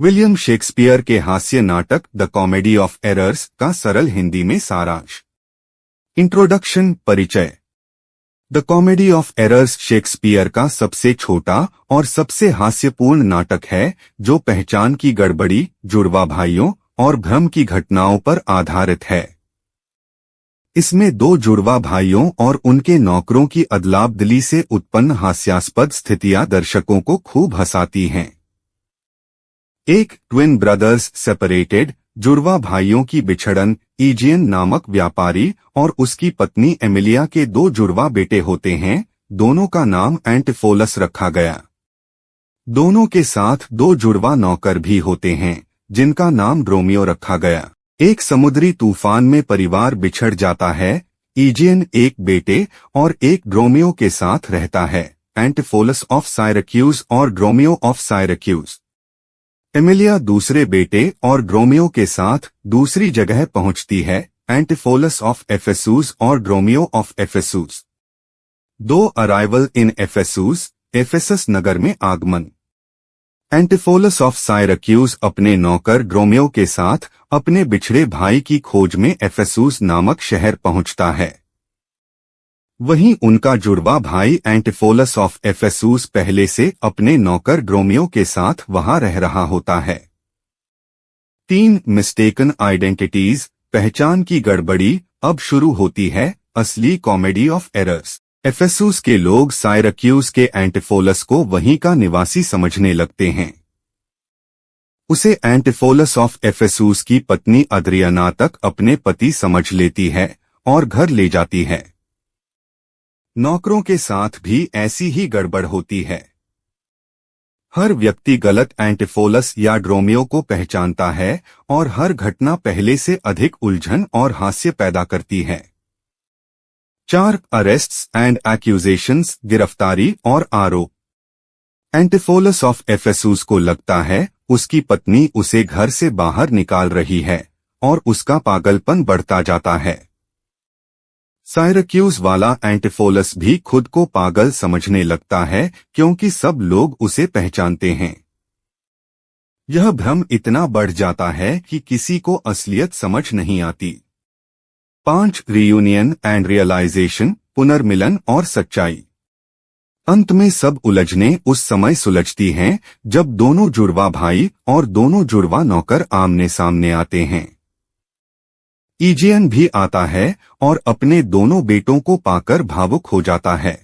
William Shakespeare के हास्य नाटक द कॉमेडी ऑफ एरर्स का सरल हिंदी में सारांश। इंट्रोडक्शन, परिचय। The comedy of errors Shakespeare का सबसे छोटा और सबसे हास्यपूर्ण नाटक है जो पहचान की गड़बड़ी, जुड़वा भाइयों और भ्रम की घटनाओं पर आधारित है। इसमें दो जुड़वा भाइयों और उनके नौकरों की अदलाबदली से उत्पन्न हास्यास्पद स्थितियां दर्शकों को खूब हंसाती हैं। एक ट्विन ब्रदर्स सेपरेटेड, जुड़वा भाइयों की बिछड़न, ईजियन नामक व्यापारी और उसकी पत्नी एमिलिया के दो जुड़वा बेटे होते हैं। दोनों का नाम एंटिफोलस रखा गया। दोनों के साथ दो जुड़वा नौकर भी होते हैं जिनका नाम रोमियो रखा गया। एक समुद्री तूफान में परिवार बिछड़ जाता है। ईजियन एक बेटे और एक ड्रोमियो के साथ रहता है, एंटिफोलस ऑफ साइरक्यूज और ड्रोमियो ऑफ साइरक्यूज। एमिलिया दूसरे बेटे और ड्रोमियो के साथ दूसरी जगह पहुंचती है, एंटिफोलस ऑफ एफेसूस और ड्रोमियो ऑफ एफेसूस। दो अराइवल इन एफेसूस, एफेसस नगर में आगमन। एंटिफोलस ऑफ साइरक्यूज अपने नौकर ड्रोमियो के साथ अपने बिछड़े भाई की खोज में एफेसूस नामक शहर पहुंचता है। वहीं उनका जुड़वा भाई एंटिफोलस ऑफ एफेसूस पहले से अपने नौकर ड्रोमियो के साथ वहां रह रहा होता है। 3 मिस्टेकन आइडेंटिटीज, पहचान की गड़बड़ी अब शुरू होती है। असली कॉमेडी ऑफ एरर्स। एफेसूस के लोग साइरक्यूज के एंटिफोलस को वहीं का निवासी समझने लगते हैं। उसे एंटिफोलस ऑफ एफेसूस की पत्नी अद्रियाना तक अपने पति समझ लेती है और घर ले जाती है। नौकरों के साथ भी ऐसी ही गड़बड़ होती है। हर व्यक्ति गलत एंटिफोलस या ड्रोमियो को पहचानता है और हर घटना पहले से अधिक उलझन और हास्य पैदा करती है। 4 अरेस्ट्स एंड एक्यूजेशंस, गिरफ्तारी और आरोप। एंटिफोलस ऑफ एफेसूस को लगता है उसकी पत्नी उसे घर से बाहर निकाल रही है और उसका पागलपन बढ़ता जाता है। साइरक्यूज वाला एंटिफोलस भी खुद को पागल समझने लगता है क्योंकि सब लोग उसे पहचानते हैं। यह भ्रम इतना बढ़ जाता है कि किसी को असलियत समझ नहीं आती। 5 रियूनियन एंड रियलाइजेशन, पुनर्मिलन और सच्चाई। अंत में सब उलझने उस समय सुलझती हैं जब दोनों जुड़वा भाई और दोनों जुड़वा नौकर आमने सामने आते हैं। ईजियन भी आता है और अपने दोनों बेटों को पाकर भावुक हो जाता है।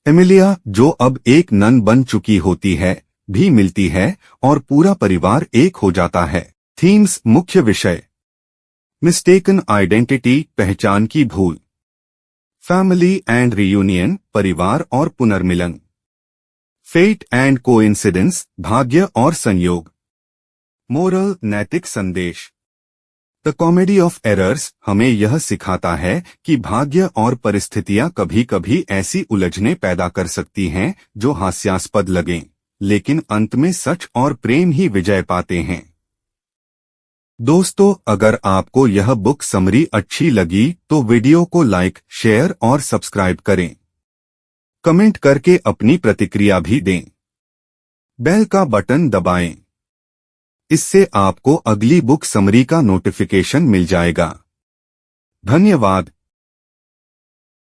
एमिलिया, जो अब एक नन बन चुकी होती है, भी मिलती है और पूरा परिवार एक हो जाता है। थीम्स, मुख्य विषय। मिस्टेकन आइडेंटिटी, पहचान की भूल। फैमिली एंड रियूनियन, परिवार और पुनर्मिलन। फेट एंड कोइंसिडेंस, भाग्य और संयोग। मोरल, नैतिक संदेश। द कॉमेडी ऑफ एरर्स हमें यह सिखाता है कि भाग्य और परिस्थितियां कभी कभी ऐसी उलझने पैदा कर सकती हैं जो हास्यास्पद लगें, लेकिन अंत में सच और प्रेम ही विजय पाते हैं। दोस्तों, अगर आपको यह बुक समरी अच्छी लगी तो वीडियो को लाइक, शेयर और सब्सक्राइब करें। कमेंट करके अपनी प्रतिक्रिया भी दें। बेल का बटन दबाएं। इससे आपको अगली बुक समरी का नोटिफिकेशन मिल जाएगा। धन्यवाद।